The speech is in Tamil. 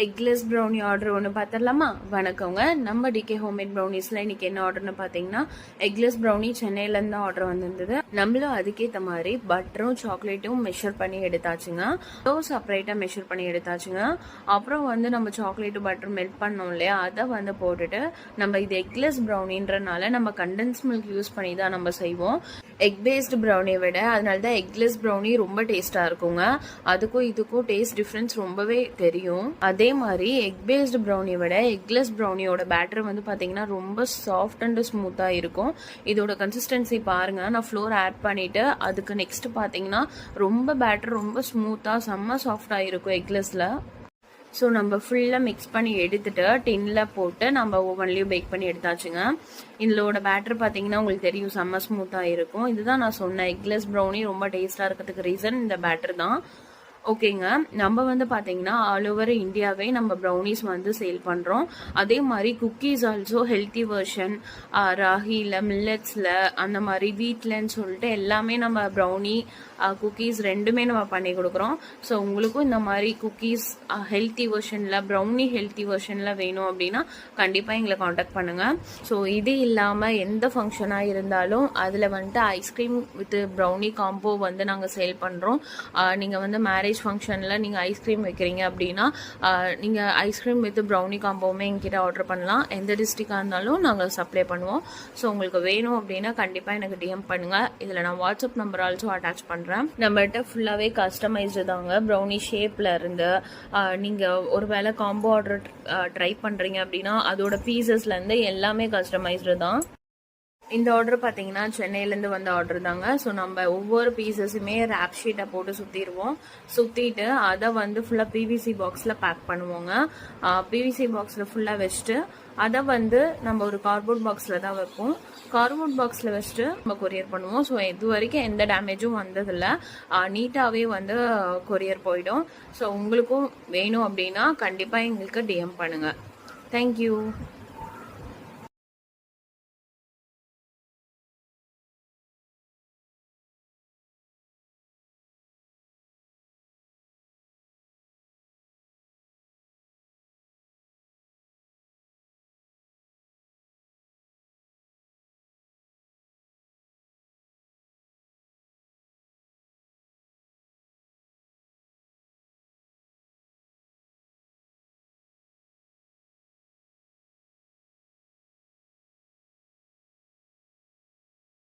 எக்லெஸ் ப்ரௌனி ஆர்டர் ஒன்று பார்த்துடலாமா? வணக்கங்க. நம்ம டிகே ஹோம்மேட் ப்ரௌனிஸில் இன்றைக்கி என்ன ஆர்டர்னு பார்த்தீங்கன்னா, எக்லெஸ் ப்ரௌனி சென்னையிலேருந்து தான் ஆர்டர் வந்திருந்தது. நம்மளும் அதுக்கேற்ற மாதிரி பட்டரும் சாக்லேட்டும் மெஷர் பண்ணி எடுத்தாச்சுங்க. செப்பரேட்டாக மெஷர் பண்ணி எடுத்தாச்சுங்க. அப்புறம் நம்ம சாக்லேட்டு பட்டர் மெல்ட் பண்ணோம் இல்லையா, அதை போட்டுட்டு நம்ம இது எக்லெஸ் ப்ரௌனின்றனால நம்ம கண்டென்ஸ் மில்க் யூஸ் பண்ணி தான் நம்ம செய்வோம். எக் பேஸ்டு ப்ரௌனியை விட அதனால தான் எக்லெஸ் ப்ரௌனி ரொம்ப டேஸ்ட்டாக இருக்குங்க. அதுக்கும் இதுக்கும் டேஸ்ட் டிஃப்ரென்ஸ் ரொம்பவே தெரியும். அதே மாதிரி எக் பேஸ்டு ப்ரௌனியை விட எக்லெஸ் ப்ரௌனியோட பேட்டர் பார்த்தீங்கன்னா ரொம்ப சாஃப்ட் அண்ட் ஸ்மூத்தாக இருக்கும். இதோட கன்சிஸ்டன்சி பாருங்கள். நான் ஃப்ளோர் ஆட் பண்ணிவிட்டு அதுக்கு நெக்ஸ்ட் பார்த்தீங்கன்னா ரொம்ப பேட்டர் ரொம்ப ஸ்மூத்தாக செம்ம சாஃப்டாக இருக்கும் எக்லெஸில். ஸோ நம்ம ஃபுல்லாக மிக்ஸ் பண்ணி எடுத்துகிட்டு டின்னில் போட்டு நம்ம ஓவன்லேயும் பேக் பண்ணி எடுத்தாச்சுங்க. இதோட பேட்டர் பார்த்தீங்கன்னா உங்களுக்கு தெரியும் செம்ம ஸ்மூத்தாக இருக்கும். இதுதான் நான் சொன்னேன், எக்லெஸ் ப்ரௌனி ரொம்ப டேஸ்ட்டாக இருக்கிறதுக்கு ரீசன் இந்த பேட்டர் தான். ஓகேங்க. நம்ம பார்த்தீங்கன்னா ஆல் ஓவர் இந்தியாவே நம்ம ப்ரௌனிஸ் சேல் பண்ணுறோம். அதே மாதிரி குக்கீஸ் ஆல்சோ ஹெல்த்தி வெர்ஷன், ராகியில், மில்லட்ஸில், அந்த மாதிரி வீட்லன்னு சொல்லிட்டு எல்லாமே நம்ம ப்ரௌனி குக்கீஸ் ரெண்டுமே நம்ம பண்ணி கொடுக்குறோம். ஸோ உங்களுக்கும் இந்த மாதிரி குக்கீஸ் ஹெல்த்தி வெர்ஷனில், ப்ரௌனி ஹெல்த்தி வெர்ஷனில் வேணும் அப்படின்னா கண்டிப்பாக எங்களை காண்டாக்ட் பண்ணுங்கள். ஸோ இது இல்லாமல் எந்த ஃபங்க்ஷனாக இருந்தாலும் அதில் ஐஸ்கிரீம் வித் ப்ரௌனி காம்போ நாங்கள் சேல் பண்ணுறோம். நீங்கள் மேரேஜ் ஃபங்க்ஷனில் நீங்கள் ஐஸ்கிரீம் வைக்கிறீங்க அப்படின்னா நீங்கள் ஐஸ்கிரீம் வித் ப்ரௌனி காம்போவுமே எங்கிட்ட ஆர்டர் பண்ணலாம். எந்த டிஸ்ட்ரிக்டாக இருந்தாலும் நாங்கள் சப்ளை பண்ணுவோம். ஸோ உங்களுக்கு வேணும் அப்படின்னா கண்டிப்பாக எனக்கு டிஎம் பண்ணுங்கள். இதில் நான் வாட்ஸ்அப் நம்பர் ஆல்சோ அட்டாச் பண்ணுறேன். நம்மகிட்ட ஃபுல்லாகவே கஸ்டமைஸ்டு தாங்க. ப்ரௌனி ஷேப்பில் இருந்து நீங்கள் ஒரு வேளை காம்போ ஆர்டர் ட்ரை பண்ணுறீங்க அப்படின்னா அதோட பீசஸ்லேருந்து எல்லாமே கஸ்டமைஸ்டு தான். இந்த ஆர்டர் பார்த்தீங்கன்னா சென்னையிலேருந்து வந்த ஆர்டர் தாங்க. ஸோ நம்ம ஒவ்வொரு பீசஸுமே ரேப் ஷீட்டை போட்டு சுற்றிட்டு அதை ஃபுல்லாக பிவிசி பாக்ஸில் பேக் பண்ணுவோங்க. பிவிசி பாக்ஸில் ஃபுல்லாக வச்சுட்டு அதை நம்ம ஒரு கார்ட்போர்ட் பாக்ஸில் தான் வைப்போம். கார்ட்போர்ட் பாக்ஸில் வச்சுட்டு நம்ம கொரியர் பண்ணுவோம். ஸோ இது வரைக்கும் எந்த டேமேஜும் வந்ததில்லை. நீட்டாகவே கொரியர் போயிடும். ஸோ உங்களுக்கும் வேணும் அப்படின்னா கண்டிப்பாக எங்களுக்கு டிஎம் பண்ணுங்கள். தேங்க்யூ.